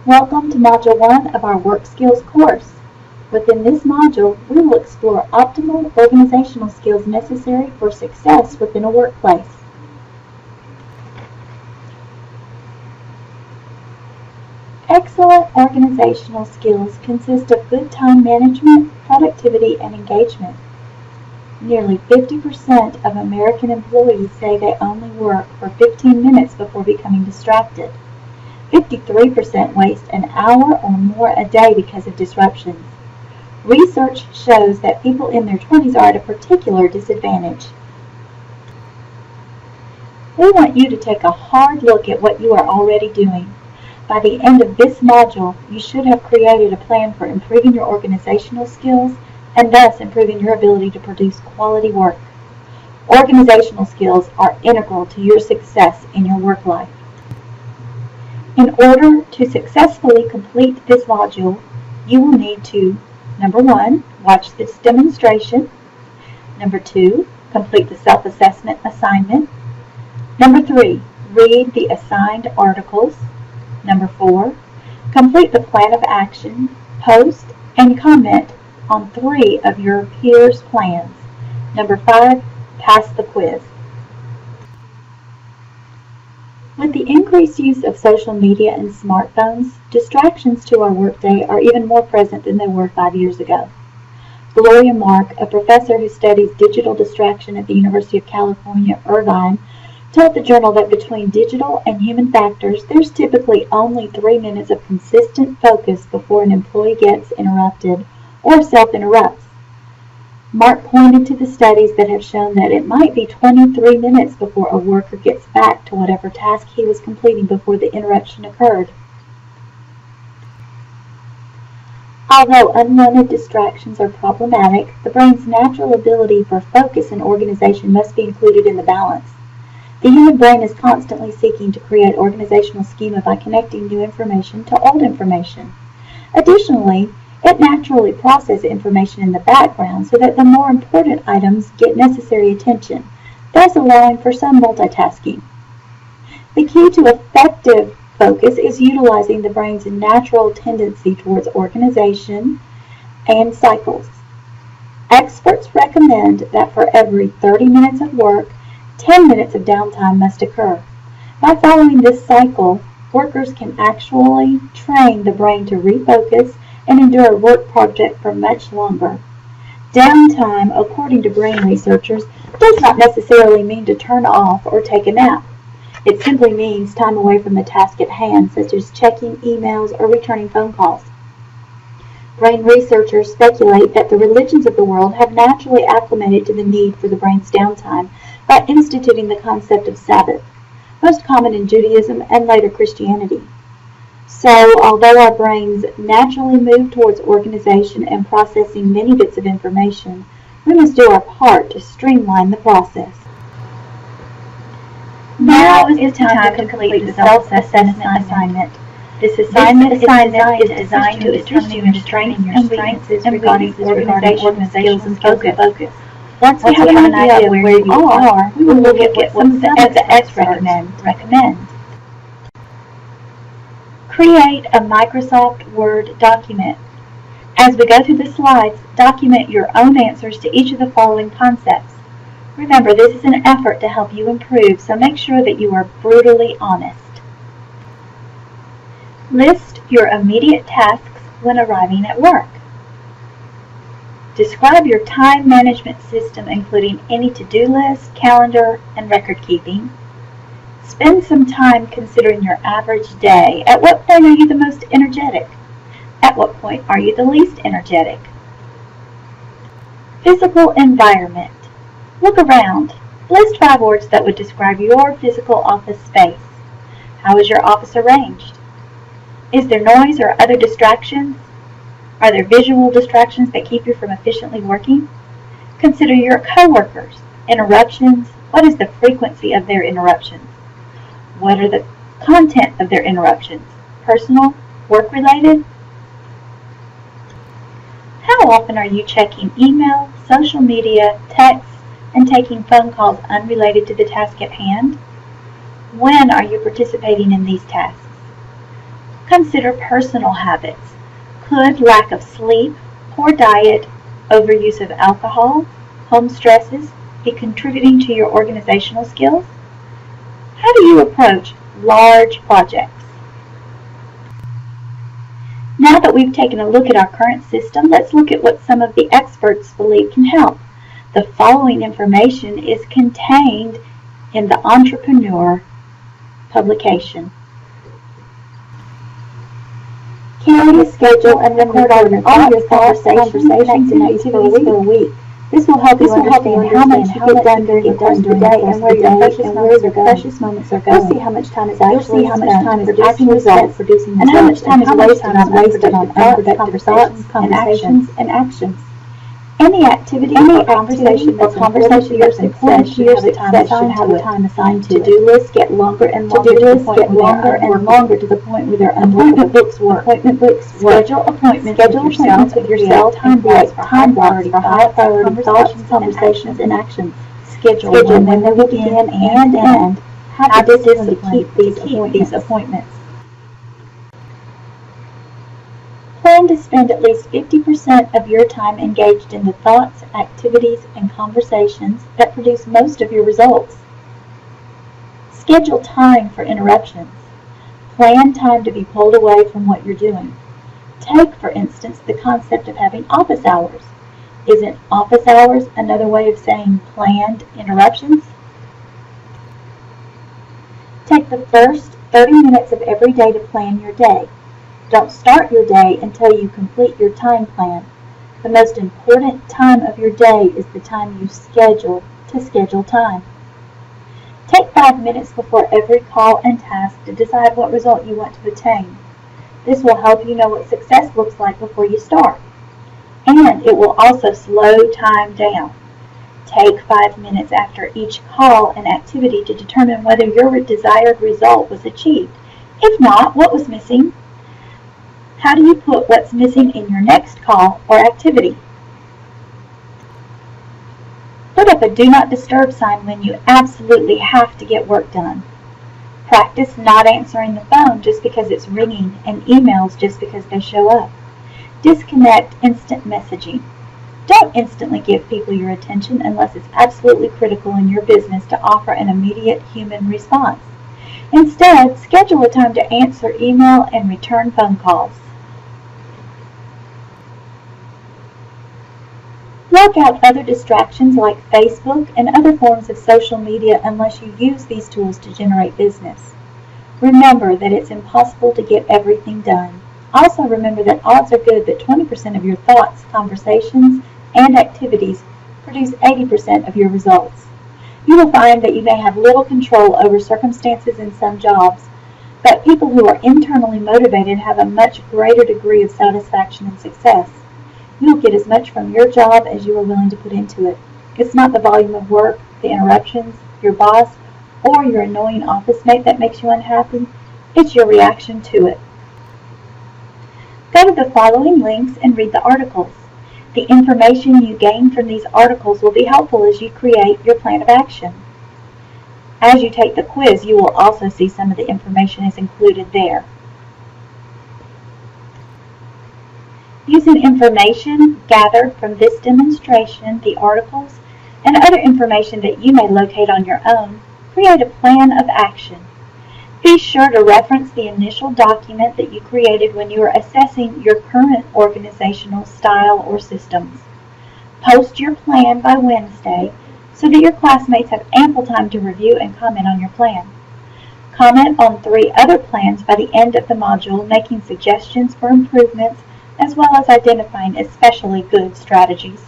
Welcome to Module 1 of our Work Skills course. Within this module, we will explore optimal organizational skills necessary for success within a workplace. Excellent organizational skills consist of good time management, productivity, and engagement. Nearly 50% of American employees say they only work for 15 minutes before becoming distracted. 53% waste an hour or more a day because of disruptions. Research shows that people in their 20s are at a particular disadvantage. We want you to take a hard look at what you are already doing. By the end of this module, you should have created a plan for improving your organizational skills and thus improving your ability to produce quality work. Organizational skills are integral to your success in your work life. In order to successfully complete this module, you will need to, number 1, watch this demonstration. Number 2, complete the self-assessment assignment. Number 3, read the assigned articles. Number 4, complete the plan of action, post, and comment on 3 of your peers' plans. Number 5, pass the quiz. With the increased use of social media and smartphones, distractions to our workday are even more present than they were 5 years ago. Gloria Mark, a professor who studies digital distraction at the University of California, Irvine, told the journal that between digital and human factors, there's typically only 3 minutes of consistent focus before an employee gets interrupted or self-interrupts. Mark pointed to the studies that have shown that it might be 23 minutes before a worker gets back to whatever task he was completing before the interruption occurred. Although unwanted distractions are problematic, the brain's natural ability for focus and organization must be included in the balance. The human brain is constantly seeking to create organizational schema by connecting new information to old information. Additionally, it naturally processes information in the background so that the more important items get necessary attention, thus allowing for some multitasking. The key to effective focus is utilizing the brain's natural tendency towards organization and cycles. Experts recommend that for every 30 minutes of work, 10 minutes of downtime must occur. By following this cycle, workers can actually train the brain to refocus and endure a work project for much longer. Downtime, according to brain researchers, does not necessarily mean to turn off or take a nap. It simply means time away from the task at hand, such as checking emails or returning phone calls. Brain researchers speculate that the religions of the world have naturally acclimated to the need for the brain's downtime by instituting the concept of Sabbath, most common in Judaism and later Christianity. So, although our brains naturally move towards organization and processing many bits of information, we must do our part to streamline the process. Now is the time to complete the self-assessment assignment. This assignment is designed to assist you in determining your strengths regarding organizational skills and focus. Once we have an idea of where you are, we will look at what some of the experts recommend. Create a Microsoft Word document. As we go through the slides, document your own answers to each of the following concepts. Remember, this is an effort to help you improve, so make sure that you are brutally honest. List your immediate tasks when arriving at work. Describe your time management system, including any to-do list, calendar, and record keeping. Spend some time considering your average day. At what point are you the most energetic? At what point are you the least energetic? Physical environment. Look around. List 5 words that would describe your physical office space. How is your office arranged? Is there noise or other distractions? Are there visual distractions that keep you from efficiently working? Consider your coworkers. Interruptions. What is the frequency of their interruptions? What are the content of their interruptions? Personal? Work-related? How often are you checking email, social media, texts, and taking phone calls unrelated to the task at hand? When are you participating in these tasks? Consider personal habits. Could lack of sleep, poor diet, overuse of alcohol, home stresses be contributing to your organizational skills? How do you approach large projects? Now that we've taken a look at our current system, let's look at what some of the experts believe can help. The following information is contained in the Entrepreneur publication. Carry a schedule and record all your conversations and activities for a week. This will help you understand how much you get done during the course of the day and where your precious moments are going. You'll see how much time is actually spent producing results, and how much time is wasted on unproductive thoughts, conversations, and actions. Any activity or conversation that's important to your success should have a time assigned to it. To-do lists get longer and longer to the point where they're appointment books work. Schedule appointments with yourself. Time blocks for high priority thoughts, conversations, and actions. Schedule when they will begin and end. Have the discipline to keep these appointments. Plan to spend at least 50% of your time engaged in the thoughts, activities, and conversations that produce most of your results. Schedule time for interruptions. Plan time to be pulled away from what you're doing. Take, for instance, the concept of having office hours. Isn't office hours another way of saying planned interruptions? Take the first 30 minutes of every day to plan your day. Don't start your day until you complete your time plan. The most important time of your day is the time you schedule to schedule time. Take 5 minutes before every call and task to decide what result you want to attain. This will help you know what success looks like before you start. And it will also slow time down. Take 5 minutes after each call and activity to determine whether your desired result was achieved. If not, what was missing? How do you put what's missing in your next call or activity? Put up a do not disturb sign when you absolutely have to get work done. Practice not answering the phone just because it's ringing and emails just because they show up. Disconnect instant messaging. Don't instantly give people your attention unless it's absolutely critical in your business to offer an immediate human response. Instead, schedule a time to answer email and return phone calls. Block out other distractions like Facebook and other forms of social media unless you use these tools to generate business. Remember that it's impossible to get everything done. Also remember that odds are good that 20% of your thoughts, conversations, and activities produce 80% of your results. You will find that you may have little control over circumstances in some jobs, but people who are internally motivated have a much greater degree of satisfaction and success. You will get as much from your job as you are willing to put into it. It's not the volume of work, the interruptions, your boss, or your annoying office mate that makes you unhappy. It's your reaction to it. Go to the following links and read the articles. The information you gain from these articles will be helpful as you create your plan of action. As you take the quiz, you will also see some of the information is included there. Using information gathered from this demonstration, the articles, and other information that you may locate on your own, create a plan of action. Be sure to reference the initial document that you created when you were assessing your current organizational style or systems. Post your plan by Wednesday so that your classmates have ample time to review and comment on your plan. Comment on 3 other plans by the end of the module, making suggestions for improvements as well as identifying especially good strategies.